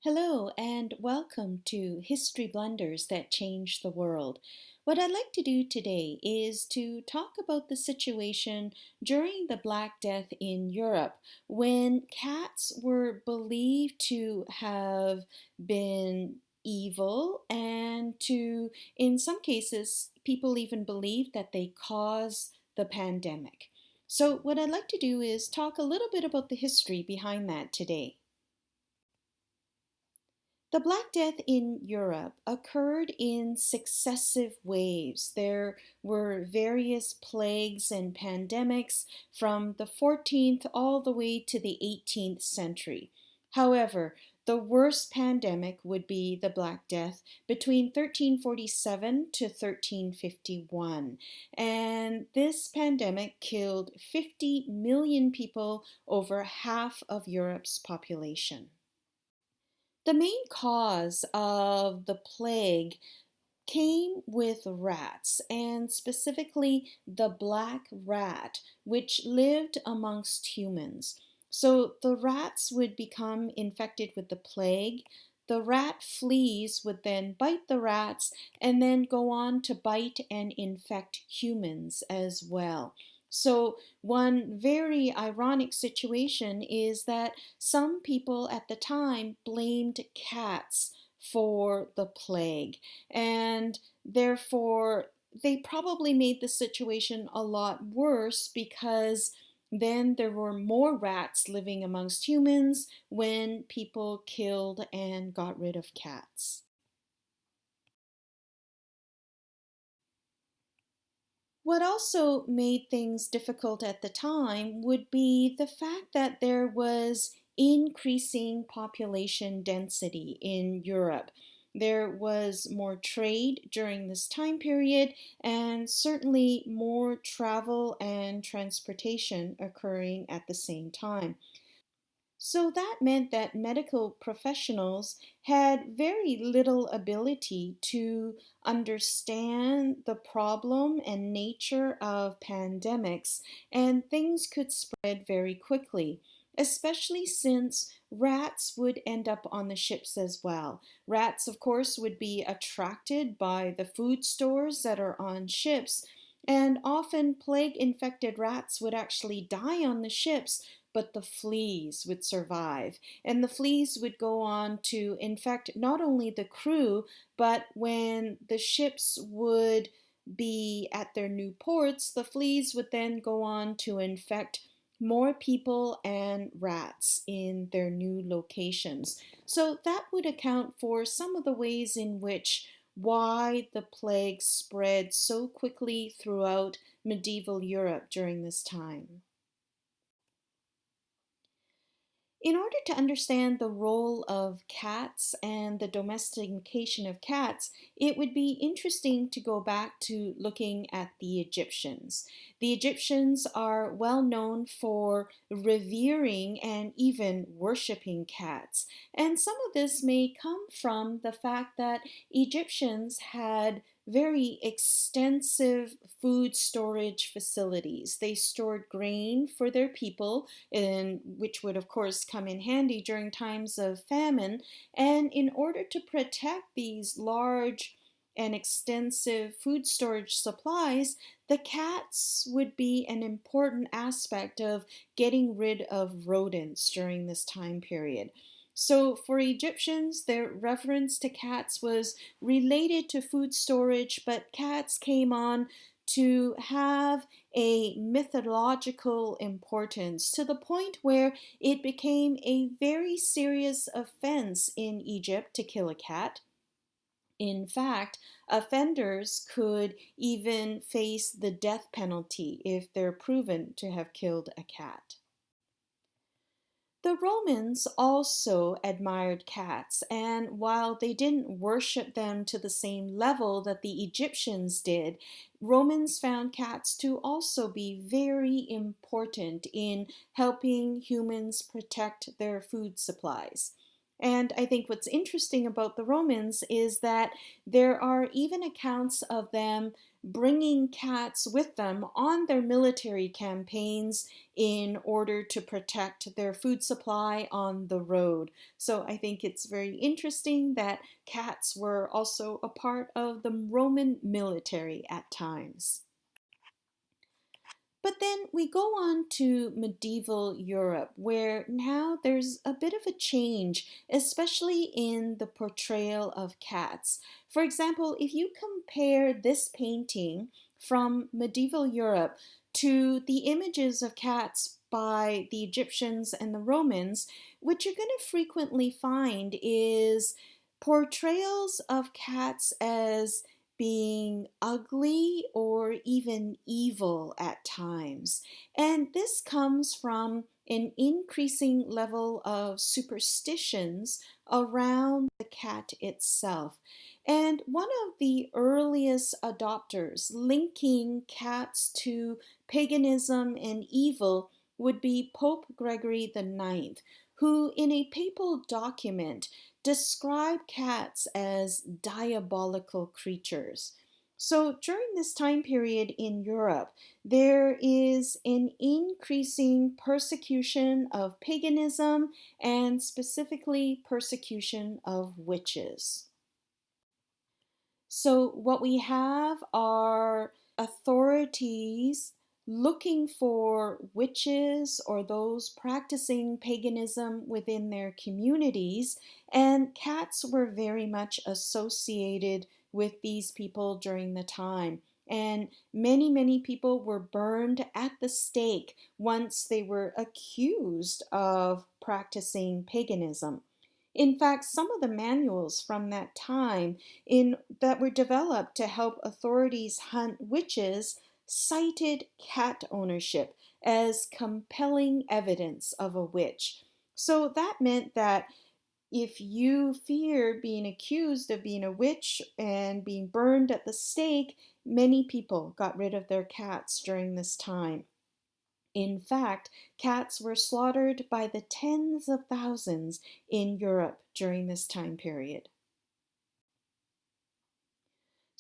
Hello and welcome to History Blunders That Changed the World. What I'd like to do today is to talk about the situation during the Black Death in Europe when cats were believed to have been evil and in some cases, people even believed that they caused the pandemic. So what I'd like to do is talk a little bit about the history behind that today. The Black Death in Europe occurred in successive waves. There were various plagues and pandemics from the 14th all the way to the 18th century. However, the worst pandemic would be the Black Death between 1347 to 1351. And this pandemic killed 50 million people, over half of Europe's population. The main cause of the plague came with rats, and specifically the black rat, which lived amongst humans. So the rats would become infected with the plague. The rat fleas would then bite the rats and then go on to bite and infect humans as well. So, one very ironic situation is that some people at the time blamed cats for the plague, and therefore they probably made the situation a lot worse because then there were more rats living amongst humans when people killed and got rid of cats. What also made things difficult at the time would be the fact that there was increasing population density in Europe. There was more trade during this time period, and certainly more travel and transportation occurring at the same time. So that meant that medical professionals had very little ability to understand the problem and nature of pandemics, and things could spread very quickly, especially since rats would end up on the ships as well. Rats, of course, would be attracted by the food stores that are on ships, and often plague infected rats would actually die on the ships, but the fleas would survive. And the fleas would go on to infect not only the crew, but when the ships would be at their new ports, the fleas would then go on to infect more people and rats in their new locations. So that would account for some of the ways in which why the plague spread so quickly throughout medieval Europe during this time. In order to understand the role of cats and the domestication of cats, it would be interesting to go back to looking at the Egyptians. The Egyptians are well known for revering and even worshiping cats. And some of this may come from the fact that Egyptians had very extensive food storage facilities. They stored grain for their people, and which would of course come in handy during times of famine. And in order to protect these large and extensive food storage supplies, the cats would be an important aspect of getting rid of rodents during this time period. So, for Egyptians, their reverence to cats was related to food storage, but cats came on to have a mythological importance to the point where it became a very serious offense in Egypt to kill a cat. In fact, offenders could even face the death penalty if they're proven to have killed a cat. The Romans also admired cats, and while they didn't worship them to the same level that the Egyptians did, Romans found cats to also be very important in helping humans protect their food supplies. And I think what's interesting about the Romans is that there are even accounts of them bringing cats with them on their military campaigns in order to protect their food supply on the road. So I think it's very interesting that cats were also a part of the Roman military at times. But then we go on to medieval Europe, where now there's a bit of a change, especially in the portrayal of cats. For example, if you compare this painting from medieval Europe to the images of cats by the Egyptians and the Romans, what you're going to frequently find is portrayals of cats as being ugly or even evil at times. And this comes from an increasing level of superstitions around the cat itself. And one of the earliest adopters linking cats to paganism and evil would be Pope Gregory IX, who in a papal document describe cats as diabolical creatures. So during this time period in Europe, there is an increasing persecution of paganism and specifically persecution of witches. So, what we have are authorities looking for witches or those practicing paganism within their communities, and cats were very much associated with these people during the time. And many people were burned at the stake once they were accused of practicing paganism. In fact, some of the manuals from that time that were developed to help authorities hunt witches cited cat ownership as compelling evidence of a witch. So that meant that if you fear being accused of being a witch and being burned at the stake, many people got rid of their cats during this time. In fact, cats were slaughtered by the tens of thousands in Europe during this time period.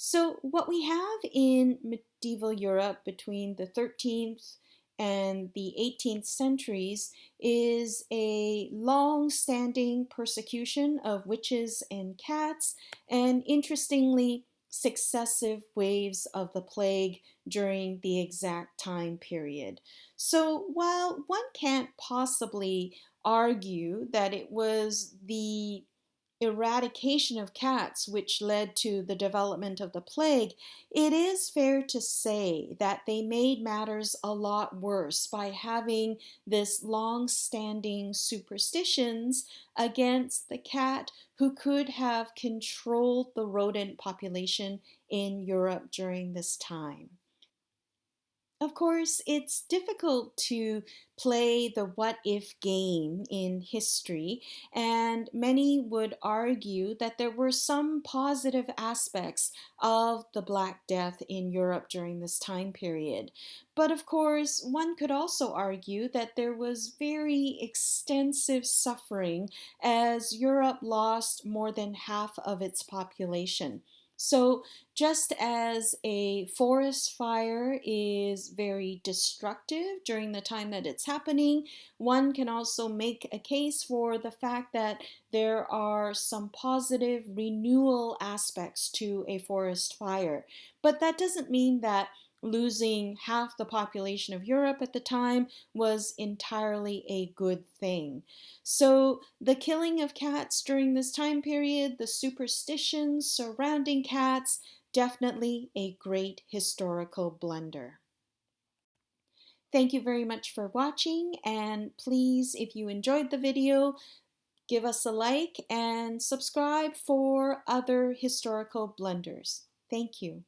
So, what we have in medieval Europe between the 13th and the 18th centuries is a long standing persecution of witches and cats, and interestingly, successive waves of the plague during the exact time period. So, while one can't possibly argue that it was the eradication of cats, which led to the development of the plague, it is fair to say that they made matters a lot worse by having this long standing superstitions against the cat who could have controlled the rodent population in Europe during this time. Of course, it's difficult to play the what if game in history, and many would argue that there were some positive aspects of the Black Death in Europe during this time period. But of course, one could also argue that there was very extensive suffering as Europe lost more than half of its population. So, just as a forest fire is very destructive during the time that it's happening, one can also make a case for the fact that there are some positive renewal aspects to a forest fire. But that doesn't mean that losing half the population of Europe at the time was entirely a good thing. So, the killing of cats during this time period, the superstitions surrounding cats, definitely a great historical blunder. Thank you very much for watching, and please, if you enjoyed the video, give us a like and subscribe for other historical blunders. Thank you.